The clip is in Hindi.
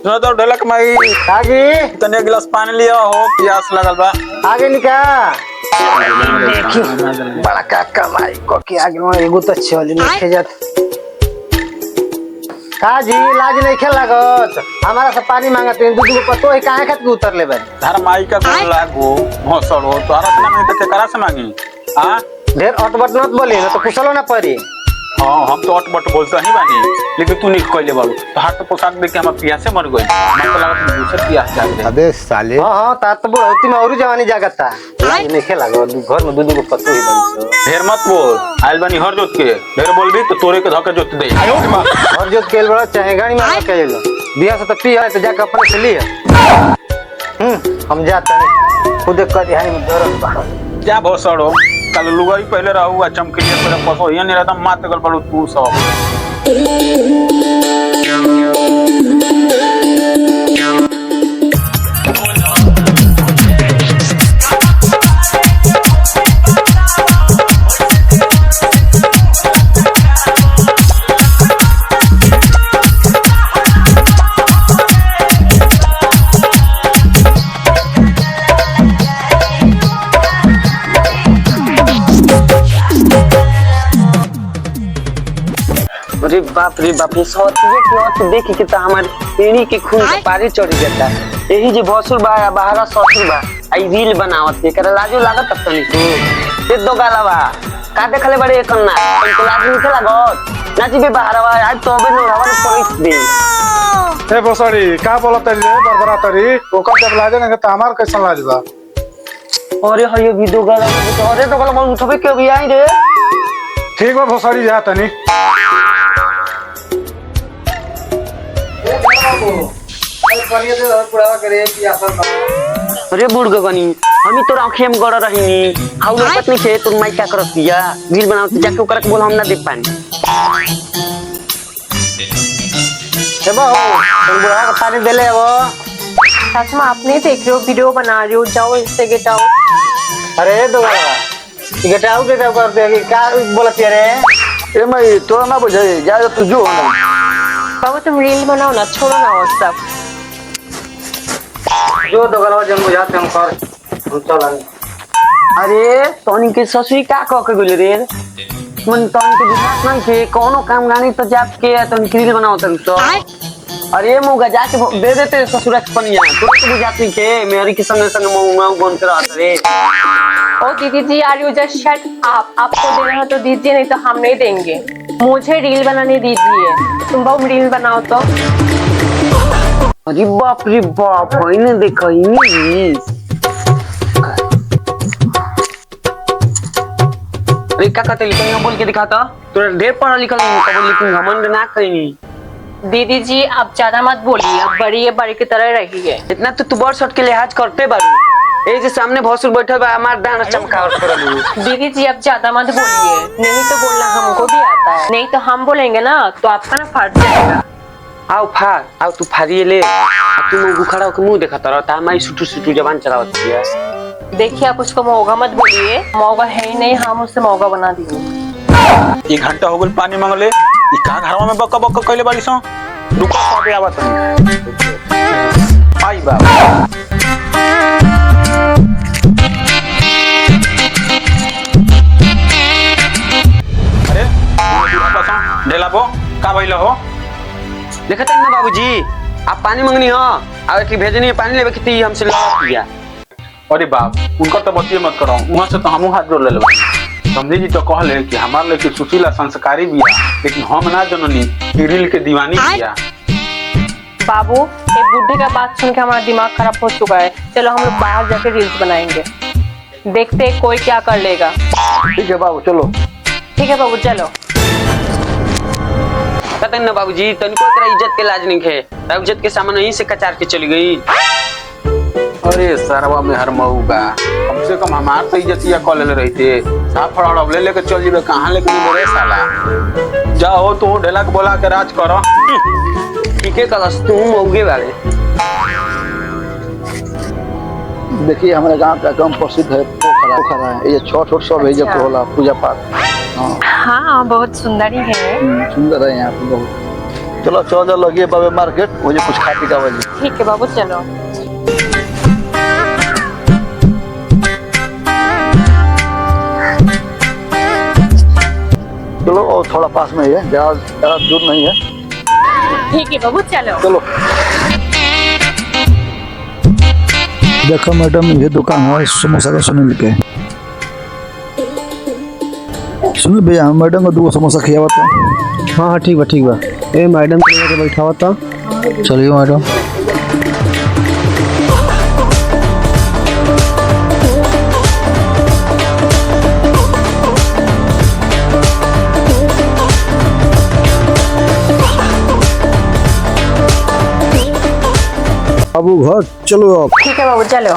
सुनो तो ढलक माई आगे तने गिलास पानी लिया हो, प्यास लगल बा। आगे निका बड़ा काका माई को के आगे में एगो तो चली नहीं जात काजी लाज नहीं खेल लागत हमारा से पानी मांगत हैं दूध को तो ही काहे खात के उतर लेबे धर माई का गोल लागो भोसड़ हो तो हरस ना में तो करा से मांगी हां ढेर अटबट मत बोली ना तो कुशलो ना पड़ी। हां हम तो अटबट बोलते ही बानी लेकिन तू नहीं कहले बाबू तो हाथ पोशाक देख के हम प्यासे मर गए मैं तो लागत दूसरे प्यास जाग दे। अबे साले हां ता तो बुढ़ौती में और जवानी जागत था लाज नहीं खेल लागत घर में दूध को पत्तो ही बन ढेर मत बोल आइल बानी हर जोत के ढेर बोलबी तो तोरे के धक्का जोत दे और जोत केल बड़ा चाहे गाड़ी में के लो दिया से तो पी है तो जाके अपने से लिए हम जाते हैं खुद कर हाई में दर्द बा क्या भोसड़ हो कल लुगाई पहले रहू चमकलिए पर पसो ये नहीं रहता मात गल पड़ू तू सब रे बाप ये सौतिये की औरत देख के तो हमारे एड़ी के खून का पारी चढ़ जाता है। यही जे भसुर बा या बाहरा ससुर बा आई रील बनावत के करे लाजो लागत तब तनी तू ये दो गाला बा का देखले बड़े कन्ना तुमको लाज नहीं लागत नाची बे बाहरा बा आज तो बे नोरावा ने पॉइंट दे ए बसड़ी का बोलत रे बरबरा तरी ओकर जब लाजे ना त हमार कैसन लाज बा। अरे हयो भी दो गाला अरे दो गाला मन उठबे के भी आई रे ठीक बा भोसड़ी जा तनी अरे बुढ़ गगनी हमी तो आंखें में गड़ रही हाउ लोकत नहीं थे तुम माई क्या करत दिया रील बनाओ जाके ओकरा के बोल हम ना दे पानी चलो तुम बुढ़ा का पानी दे ले वो चाचा आपने देख रहे हो वीडियो बना रही हो जाओ इससे गेट आओ। अरे दो गेटाऊ कर दे क्या बोलत रे ए मई तोरा ना बुझे जा तू जो ना बाबू तुम रील बनाओ ना छोड़ो ना वो सब जो दो गलवा जन बुझाते हम कर चल अरे तोनी के ससुरी का कह के गेल रे मन तोनी के विश्वास नहीं के कोनो काम गानी तो जाप के तोनी रील बनाओ तन तो अरे मुगा जाके दे देते ससुर के पनिया तो बुझात नहीं के मेरी के संग संग मुंह बंद करा रे ओ दीदी जी are you just shut up आपको देना है तो दीजिए नहीं तो हम नहीं देंगे मुझे रील बनाने दीजिए तुम बहुत रील बनाओ तो अरे बाप होइने देखो इनी अरे का कहते लिखा बोल के दिखाता तोरा ढेर पढ़ा लिखल नहीं कब लेकिन घमंड ना कहीं दीदी जी अब ज्यादा मत बोलिए अब बड़ी है बड़ी की तरह रही है इतना तो तू बड़ शॉट के लिहाज करते बारू ए जे सामने भौसुर बैठल बा हमार डांड चमकावट करलू दीदी जी अब ज्यादा मत बोलिए नहीं तो बोलना हमको भी आता है नहीं तो हम बोलेंगे ना तो आपका ना फट जाएगा आओ तू फाड़िए ले तू मुंह खड़ा होकर मुंह देखता रहता हमारी सुटू सुटू जबान चलावत है देखिए आप उसको मौका मत बोलिए मौका है ही नहीं हम उससे मौका बना देंगे। एक घंटा हो गल पानी मांगले ई का घरवा में बक्का बक्का कइले बाड़ी सो रुका पाबे आवत आई बाबा अरे वापस ढेला बो का भइल हो देखते ना बाबूजी आप पानी मांगनी हो और की भेजनी है पानी लेवे की हमसे लड़ा दिया अरे बाप उनका तो बतिये मत करो वहां से तो हमहू हाथ जोड़ ले समझी जी तो कहले कि हमार लेके सुशीला संस्कारी भी है लेकिन हम ना जननी रील के दीवानी किया। बाबू एक बुढ़े का बात सुन के हमारा दिमाग खराब हो चुका है चलो हम लोग बाहर जाके रील्स बनाएंगे देखते हैं कोई क्या कर लेगा। ठीक है बाबू चलो ठीक है बाबू चलो कहते ना बाबूजी तनिको तेरा इज्जत के लाज नहीं है इज्जत के सामान यहीं से कचार के चली गई। अरे सरवा में हर मऊगा कम से कम हमार तो इज्जतिया कॉल ले रहते साफ फड़ा ले लेके चल जीबे कहां लेके मेरे साला जाओ तू ढेला के बोला के राज करो ठीक है कलस तू मौगे वाले देखिए हमारे गांव का काम प्रसिद्ध है पोखरा है ये छठ और सब है जब होला पूजा पाठ। हाँ बहुत सुंदर ही है सुंदर है यहाँ पे बहुत चलो चलो लगिए बाबे मार्केट मुझे कुछ खा पी का वजह। ठीक है बाबू चलो। चलो और थोड़ा पास में ही है, ज्यादा दूर नहीं है। ठीक है बाबू चलो। चलो देखो मैडम, ये दुकान है समोसा का सुनील के। सुनो भैया, मैडम को 2 समोसा खिया था। हाँ हाँ ठीक बा। ए मैडम को लेके बैठा हुआ था। चलिए मैडम। बाबू घर चलो आप। ठीक है बाबू चलो।